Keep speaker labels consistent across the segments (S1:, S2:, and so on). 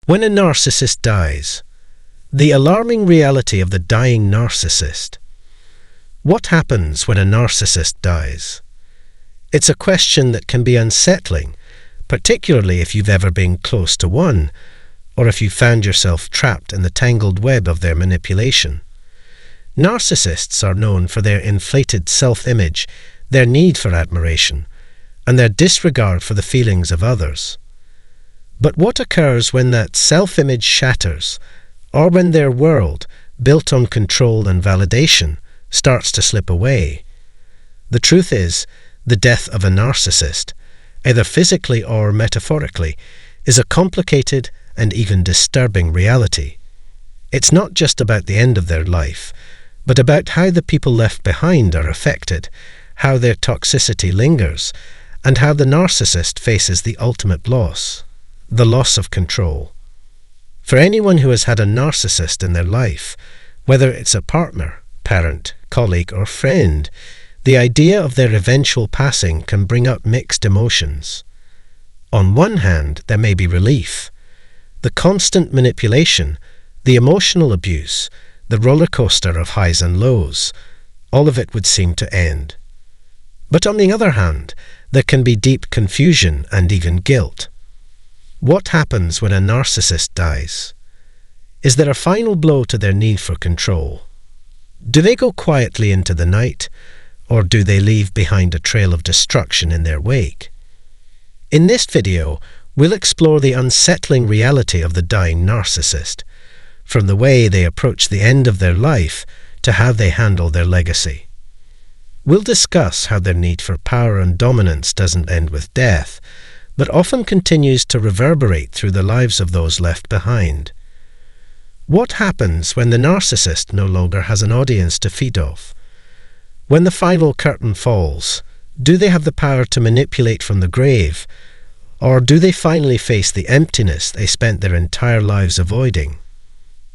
S1: When a narcissist dies, the alarming reality of the dying narcissist. What happens when a narcissist dies? It's a question that can be unsettling, particularly if you've ever been close to one, or if you found yourself trapped in the tangled web of their manipulation. Narcissists are known for their inflated self-image, their need for admiration, and their disregard for the feelings of others. But what occurs when that self-image shatters, or when their world, built on control and validation, starts to slip away? The truth is, the death of a narcissist, either physically or metaphorically, is a complicated and even disturbing reality. It's not just about the end of their life, but about how the people left behind are affected, how their toxicity lingers, and how the narcissist faces the ultimate loss, the loss of control. For anyone who has had a narcissist in their life, whether it's a partner, parent, colleague, or friend, the idea of their eventual passing can bring up mixed emotions. On one hand, there may be relief. The constant manipulation, the emotional abuse, the roller coaster of highs and lows, all of it would seem to end. But on the other hand, there can be deep confusion and even guilt. What happens when a narcissist dies? Is there a final blow to their need for control? Do they go quietly into the night, or do they leave behind a trail of destruction in their wake? In this video, we'll explore the unsettling reality of the dying narcissist, from the way they approach the end of their life to how they handle their legacy. We'll discuss how their need for power and dominance doesn't end with death, but often continues to reverberate through the lives of those left behind. What happens when the narcissist no longer has an audience to feed off? When the final curtain falls, do they have the power to manipulate from the grave, or do they finally face the emptiness they spent their entire lives avoiding?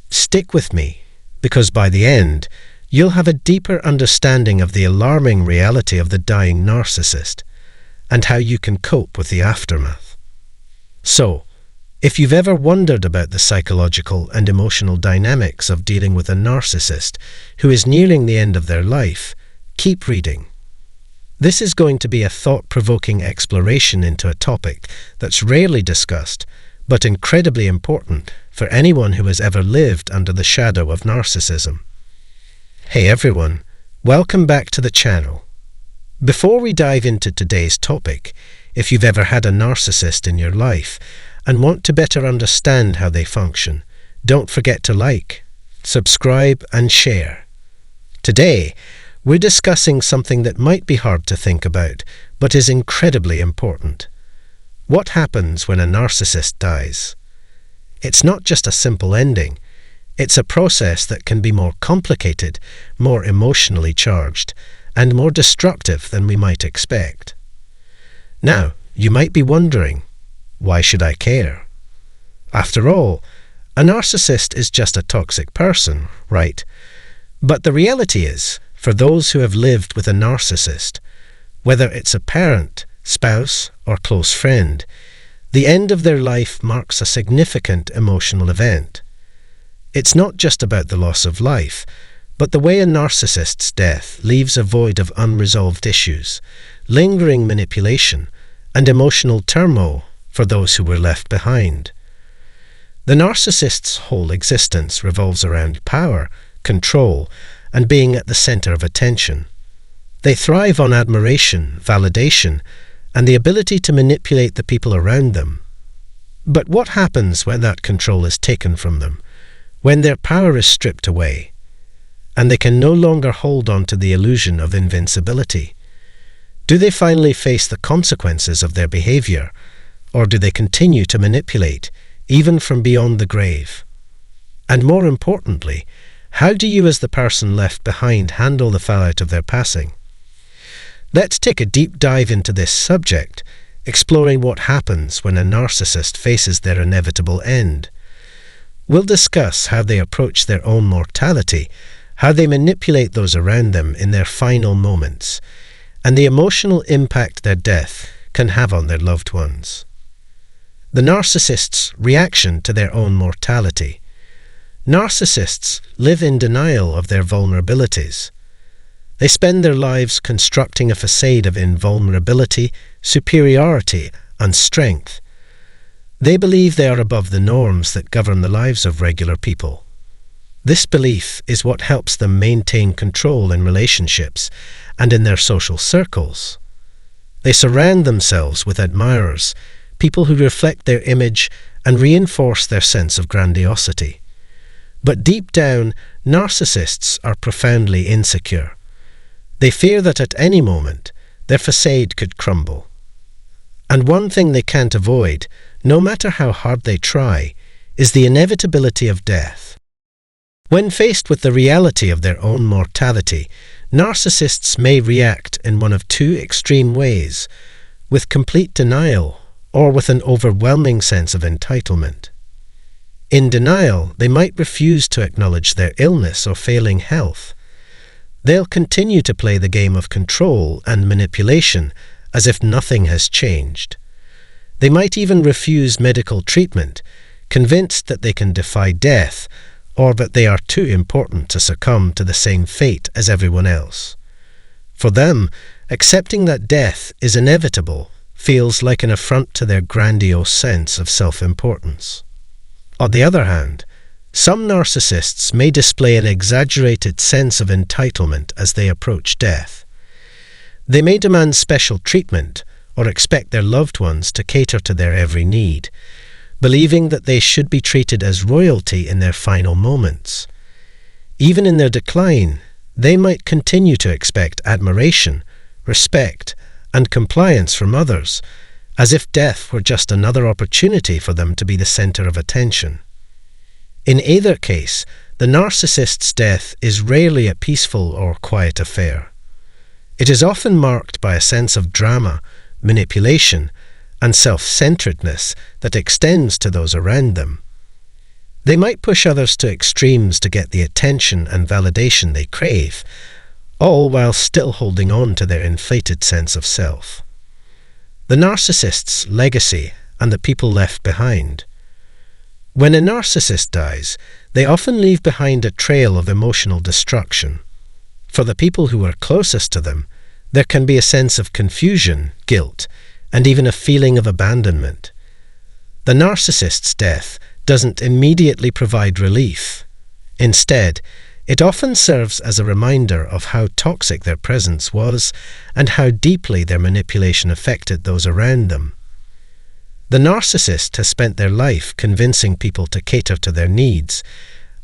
S1: Stick with me, because by the end, you'll have a deeper understanding of the alarming reality of the dying narcissist, and how you can cope with the aftermath. So, if you've ever wondered about the psychological and emotional dynamics of dealing with a narcissist who is nearing the end of their life, keep reading. This is going to be a thought-provoking exploration into a topic that's rarely discussed, but incredibly important for anyone who has ever lived under the shadow of narcissism. Hey everyone, welcome back to the channel. Before we dive into today's topic, if you've ever had a narcissist in your life and want to better understand how they function, don't forget to like, subscribe, and share. Today, we're discussing something that might be hard to think about, but is incredibly important. What happens when a narcissist dies? It's not just a simple ending. It's a process that can be more complicated, more emotionally charged, and more destructive than we might expect. Now, you might be wondering, why should I care? After all, a narcissist is just a toxic person, right? But the reality is, for those who have lived with a narcissist, whether it's a parent, spouse, or close friend, the end of their life marks a significant emotional event. It's not just about the loss of life, but the way a narcissist's death leaves a void of unresolved issues, lingering manipulation, and emotional turmoil for those who were left behind. The narcissist's whole existence revolves around power, control, and being at the center of attention. They thrive on admiration, validation, and the ability to manipulate the people around them. But what happens when that control is taken from them, when their power is stripped away, and they can no longer hold on to the illusion of invincibility? Do they finally face the consequences of their behavior, or do they continue to manipulate, even from beyond the grave? And more importantly, how do you as the person left behind handle the fallout of their passing? Let's take a deep dive into this subject, exploring what happens when a narcissist faces their inevitable end. We'll discuss how they approach their own mortality, how they manipulate those around them in their final moments, and the emotional impact their death can have on their loved ones. The narcissist's reaction to their own mortality. Narcissists live in denial of their vulnerabilities. They spend their lives constructing a facade of invulnerability, superiority, and strength. They believe they are above the norms that govern the lives of regular people. This belief is what helps them maintain control in relationships and in their social circles. They surround themselves with admirers, people who reflect their image and reinforce their sense of grandiosity. But deep down, narcissists are profoundly insecure. They fear that at any moment, their facade could crumble. And one thing they can't avoid, no matter how hard they try, is the inevitability of death. When faced with the reality of their own mortality, narcissists may react in one of two extreme ways, with complete denial or with an overwhelming sense of entitlement. In denial, they might refuse to acknowledge their illness or failing health. They'll continue to play the game of control and manipulation as if nothing has changed. They might even refuse medical treatment, convinced that they can defy death or that they are too important to succumb to the same fate as everyone else. For them, accepting that death is inevitable feels like an affront to their grandiose sense of self-importance. On the other hand, some narcissists may display an exaggerated sense of entitlement as they approach death. They may demand special treatment or expect their loved ones to cater to their every need, believing that they should be treated as royalty in their final moments. Even in their decline, they might continue to expect admiration, respect, and compliance from others, as if death were just another opportunity for them to be the center of attention. In either case, the narcissist's death is rarely a peaceful or quiet affair. It is often marked by a sense of drama, manipulation, and self-centeredness that extends to those around them. They might push others to extremes to get the attention and validation they crave, all while still holding on to their inflated sense of self. The narcissist's legacy and the people left behind. When a narcissist dies, they often leave behind a trail of emotional destruction. For the people who are closest to them, there can be a sense of confusion, guilt, and even a feeling of abandonment. The narcissist's death doesn't immediately provide relief. Instead, it often serves as a reminder of how toxic their presence was and how deeply their manipulation affected those around them. The narcissist has spent their life convincing people to cater to their needs,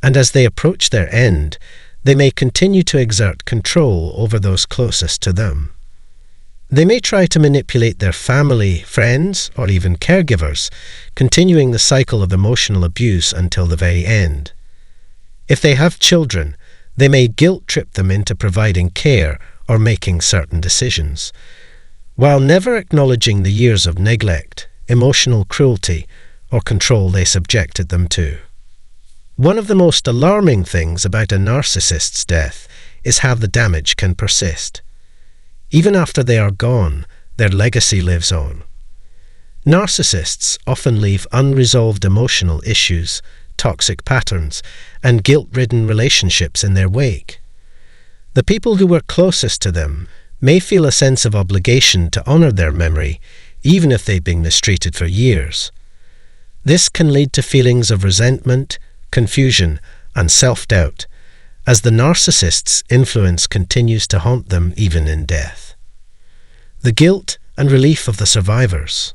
S1: and as they approach their end, they may continue to exert control over those closest to them. They may try to manipulate their family, friends, or even caregivers, continuing the cycle of emotional abuse until the very end. If they have children, they may guilt-trip them into providing care or making certain decisions, while never acknowledging the years of neglect, emotional cruelty, or control they subjected them to. One of the most alarming things about a narcissist's death is how the damage can persist. Even after they are gone, their legacy lives on. Narcissists often leave unresolved emotional issues, toxic patterns, and guilt-ridden relationships in their wake. The people who were closest to them may feel a sense of obligation to honor their memory, even if they've been mistreated for years. This can lead to feelings of resentment, confusion, and self-doubt, as the narcissist's influence continues to haunt them even in death. The guilt and relief of the survivors.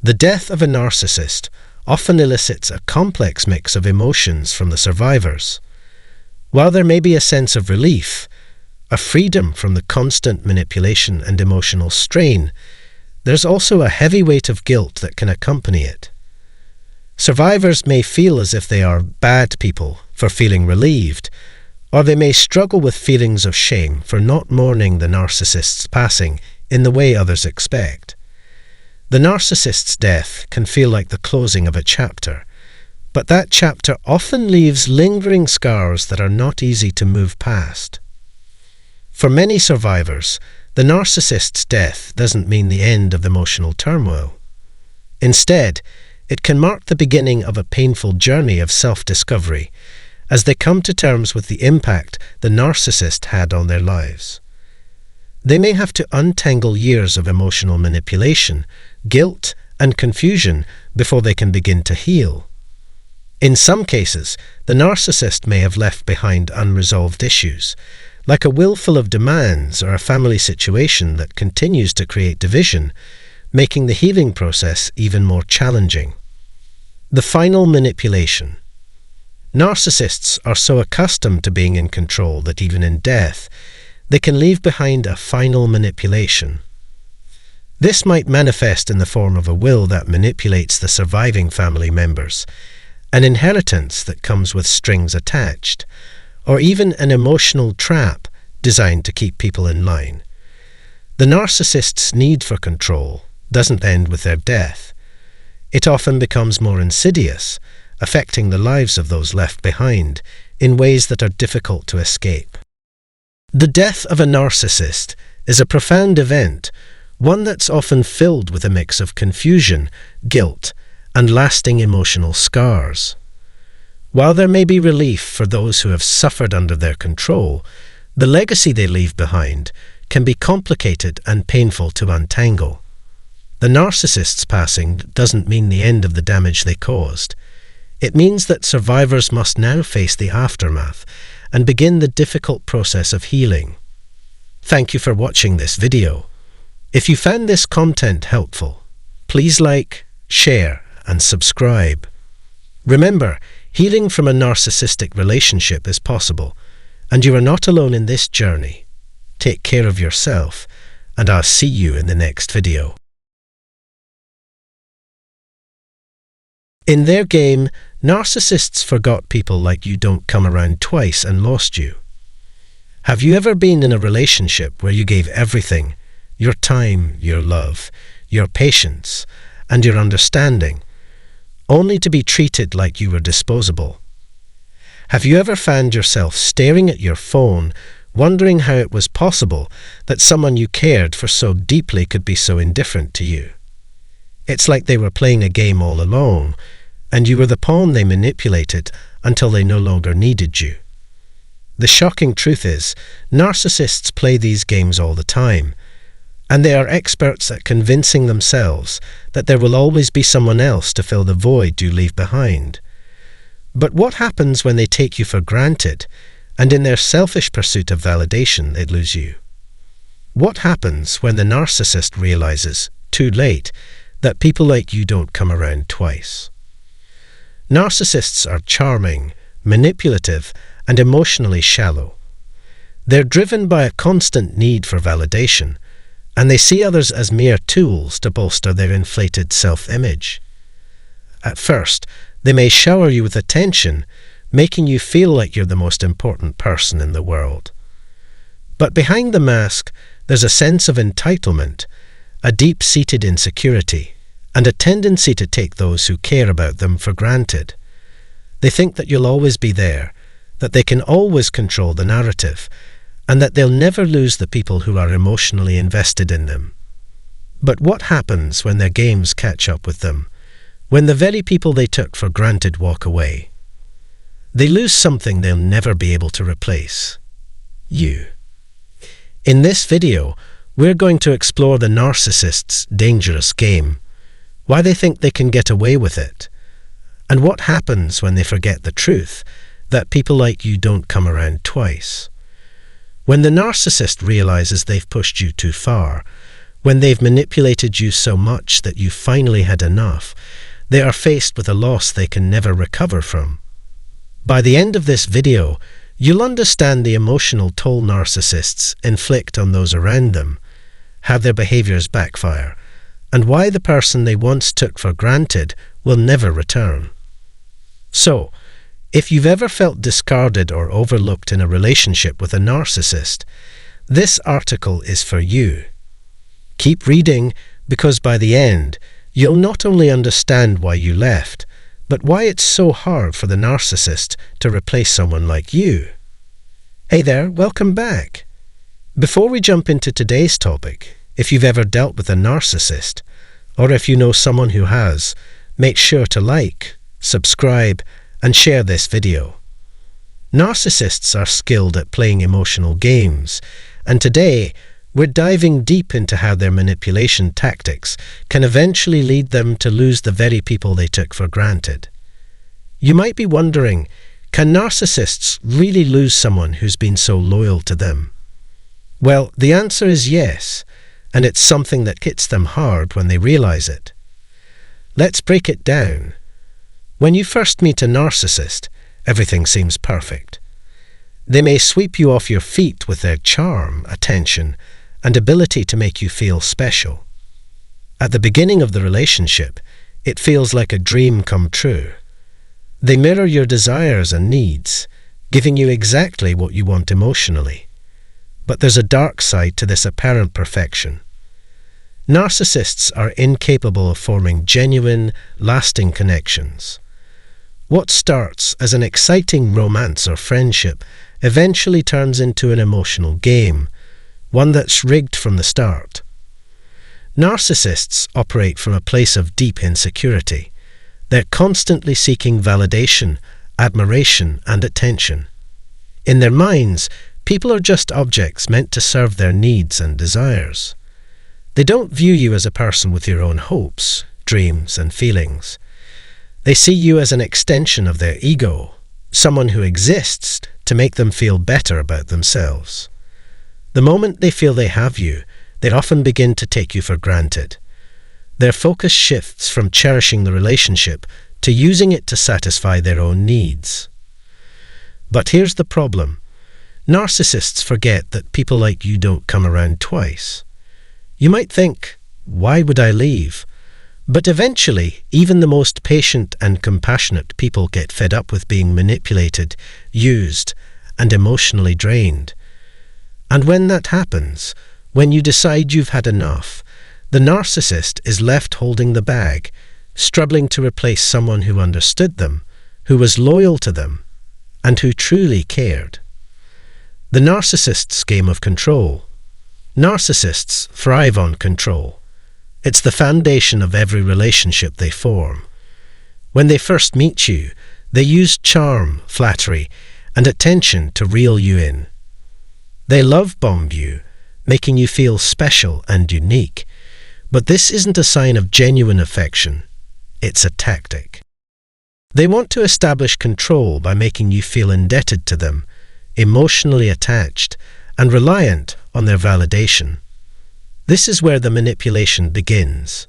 S1: The death of a narcissist often elicits a complex mix of emotions from the survivors. While there may be a sense of relief, a freedom from the constant manipulation and emotional strain, there's also a heavy weight of guilt that can accompany it. Survivors may feel as if they are bad people for feeling relieved, or they may struggle with feelings of shame for not mourning the narcissist's passing in the way others expect. The narcissist's death can feel like the closing of a chapter, but that chapter often leaves lingering scars that are not easy to move past. For many survivors, the narcissist's death doesn't mean the end of emotional turmoil. Instead, It can mark the beginning of a painful journey of self-discovery as they come to terms with the impact the narcissist had on their lives. They may have to untangle years of emotional manipulation, guilt, and confusion before they can begin to heal. In some cases, the narcissist may have left behind unresolved issues, like a will full of demands or a family situation that continues to create division, making the healing process even more challenging. The final manipulation. Narcissists are so accustomed to being in control that even in death, they can leave behind a final manipulation. This might manifest in the form of a will that manipulates the surviving family members, an inheritance that comes with strings attached, or even an emotional trap designed to keep people in line. The narcissist's need for control doesn't end with their death. It often becomes more insidious, affecting the lives of those left behind in ways that are difficult to escape. The death of a narcissist is a profound event, one that's often filled with a mix of confusion, guilt, and lasting emotional scars. While there may be relief for those who have suffered under their control, the legacy they leave behind can be complicated and painful to untangle. The narcissist's passing doesn't mean the end of the damage they caused. It means that survivors must now face the aftermath and begin the difficult process of healing. Thank you for watching this video. If you found this content helpful, please like, share, and subscribe. Remember, healing from a narcissistic relationship is possible, and you are not alone in this journey. Take care of yourself, and I'll see you in the next video. In their game, narcissists forgot people like you don't come around twice and lost you. Have you ever been in a relationship where you gave everything, your time, your love, your patience, and your understanding, only to be treated like you were disposable? Have you ever found yourself staring at your phone, wondering how it was possible that someone you cared for so deeply could be so indifferent to you? It's like they were playing a game all along, and you were the pawn they manipulated until they no longer needed you. The shocking truth is, narcissists play these games all the time, and they are experts at convincing themselves that there will always be someone else to fill the void you leave behind. But what happens when they take you for granted, and in their selfish pursuit of validation they lose you? What happens when the narcissist realizes, too late, that people like you don't come around twice? Narcissists are charming, manipulative, and emotionally shallow. They're driven by a constant need for validation, and they see others as mere tools to bolster their inflated self-image. At first, they may shower you with attention, making you feel like you're the most important person in the world. But behind the mask, there's a sense of entitlement, a deep-seated insecurity, and a tendency to take those who care about them for granted. They think that you'll always be there, that they can always control the narrative, and that they'll never lose the people who are emotionally invested in them. But what happens when their games catch up with them, when the very people they took for granted walk away? They lose something they'll never be able to replace: you. In this video, we're going to explore the narcissist's dangerous game, why they think they can get away with it, and what happens when they forget the truth, that people like you don't come around twice. When the narcissist realizes they've pushed you too far, when they've manipulated you so much that you finally had enough, they are faced with a loss they can never recover from. By the end of this video, you'll understand the emotional toll narcissists inflict on those around them, how their behaviors backfire, and why the person they once took for granted will never return. So, if you've ever felt discarded or overlooked in a relationship with a narcissist, this article is for you. Keep reading, because by the end, you'll not only understand why you left, but why it's so hard for the narcissist to replace someone like you. Hey there, welcome back. Before we jump into today's topic, if you've ever dealt with a narcissist, or if you know someone who has, make sure to like, subscribe, and share this video. Narcissists are skilled at playing emotional games, and today we're diving deep into how their manipulation tactics can eventually lead them to lose the very people they took for granted. You might be wondering, can narcissists really lose someone who's been so loyal to them? Well, the answer is yes, and it's something that hits them hard when they realize it. Let's break it down. When you first meet a narcissist, everything seems perfect. They may sweep you off your feet with their charm, attention, and ability to make you feel special. At the beginning of the relationship, it feels like a dream come true. They mirror your desires and needs, giving you exactly what you want emotionally. But there's a dark side to this apparent perfection. Narcissists are incapable of forming genuine, lasting connections. What starts as an exciting romance or friendship eventually turns into an emotional game, one that's rigged from the start. Narcissists operate from a place of deep insecurity. They're constantly seeking validation, admiration, and attention. In their minds, people are just objects meant to serve their needs and desires. They don't view you as a person with your own hopes, dreams, and feelings. They see you as an extension of their ego, someone who exists to make them feel better about themselves. The moment they feel they have you, they often begin to take you for granted. Their focus shifts from cherishing the relationship to using it to satisfy their own needs. But here's the problem. Narcissists forget that people like you don't come around twice. You might think, why would I leave? But eventually, even the most patient and compassionate people get fed up with being manipulated, used, and emotionally drained. And when that happens, when you decide you've had enough, the narcissist is left holding the bag, struggling to replace someone who understood them, who was loyal to them, and who truly cared. The narcissist's game of control. Narcissists thrive on control. It's the foundation of every relationship they form. When they first meet you, they use charm, flattery, and attention to reel you in. They love bomb you, making you feel special and unique. But this isn't a sign of genuine affection. It's a tactic. They want to establish control by making you feel indebted to them, emotionally attached, and reliant on their validation. This is where the manipulation begins.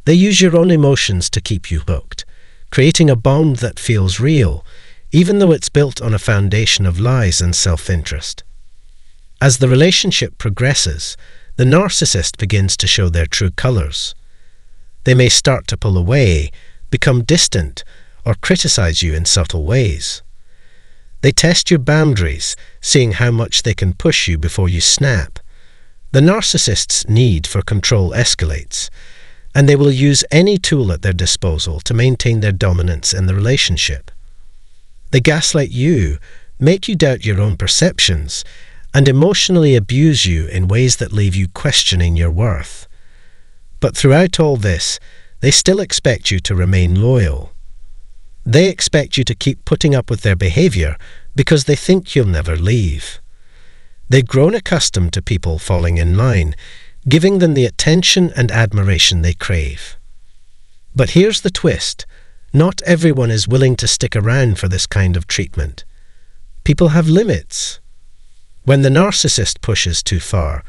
S1: They use your own emotions to keep you hooked, creating a bond that feels real, even though it's built on a foundation of lies and self-interest. As the relationship progresses, the narcissist begins to show their true colors. They may start to pull away, become distant, or criticize you in subtle ways. They test your boundaries, seeing how much they can push you before you snap. The narcissist's need for control escalates, and they will use any tool at their disposal to maintain their dominance in the relationship. They gaslight you, make you doubt your own perceptions, and emotionally abuse you in ways that leave you questioning your worth. But throughout all this, they still expect you to remain loyal. They expect you to keep putting up with their behavior because they think you'll never leave. They've grown accustomed to people falling in line, giving them the attention and admiration they crave. But here's the twist. Not everyone is willing to stick around for this kind of treatment. People have limits. When the narcissist pushes too far,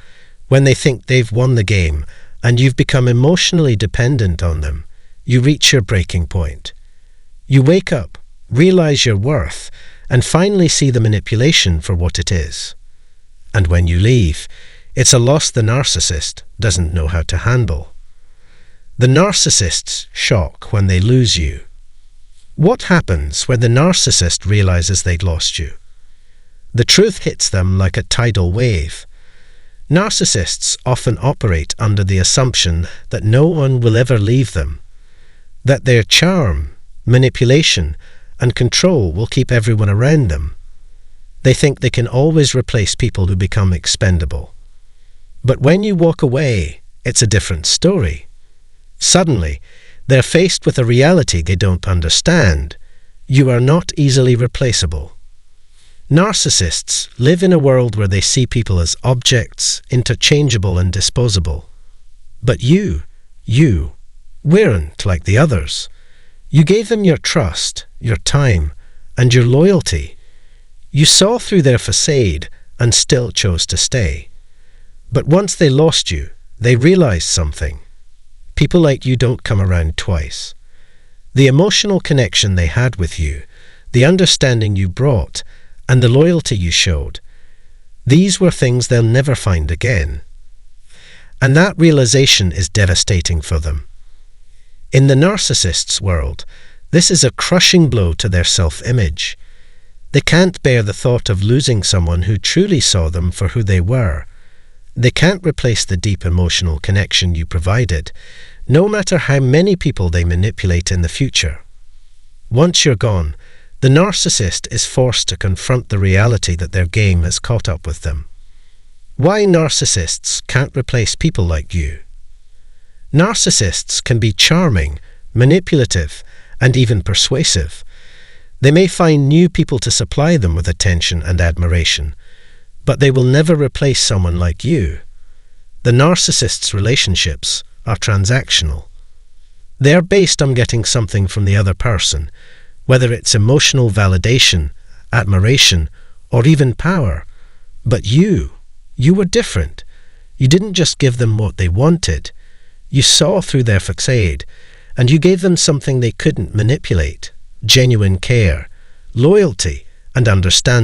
S1: when they think they've won the game and you've become emotionally dependent on them, you reach your breaking point. You wake up, realize your worth, and finally see the manipulation for what it is. And when you leave, it's a loss the narcissist doesn't know how to handle. The narcissist's shock when they lose you. What happens when the narcissist realizes they'd lost you? The truth hits them like a tidal wave. Narcissists often operate under the assumption that no one will ever leave them, that their charm, manipulation, and control will keep everyone around them. They think they can always replace people who become expendable. But when you walk away, it's a different story. Suddenly, They're faced with a reality they don't understand. You are not easily replaceable. Narcissists live in a world where they see people as objects, interchangeable and disposable. But you weren't like the others. You gave them your trust, your time, and your loyalty. You saw through their facade and still chose to stay. But once they lost you, they realized something. People like you don't come around twice. The emotional connection they had with you, the understanding you brought, and the loyalty you showed, these were things they'll never find again. And that realization is devastating for them. In the narcissist's world, this is a crushing blow to their self-image. They can't bear the thought of losing someone who truly saw them for who they were. They can't replace the deep emotional connection you provided, no matter how many people they manipulate in the future. Once you're gone, the narcissist is forced to confront the reality that their game has caught up with them. Why narcissists can't replace people like you? Narcissists can be charming, manipulative, and even persuasive. They may find new people to supply them with attention and admiration, but they will never replace someone like you. The narcissist's relationships are transactional. They are based on getting something from the other person, whether it's emotional validation, admiration, or even power. But you were different. You didn't just give them what they wanted. You saw through their facade, and you gave them something they couldn't manipulate: genuine care, loyalty, and understanding.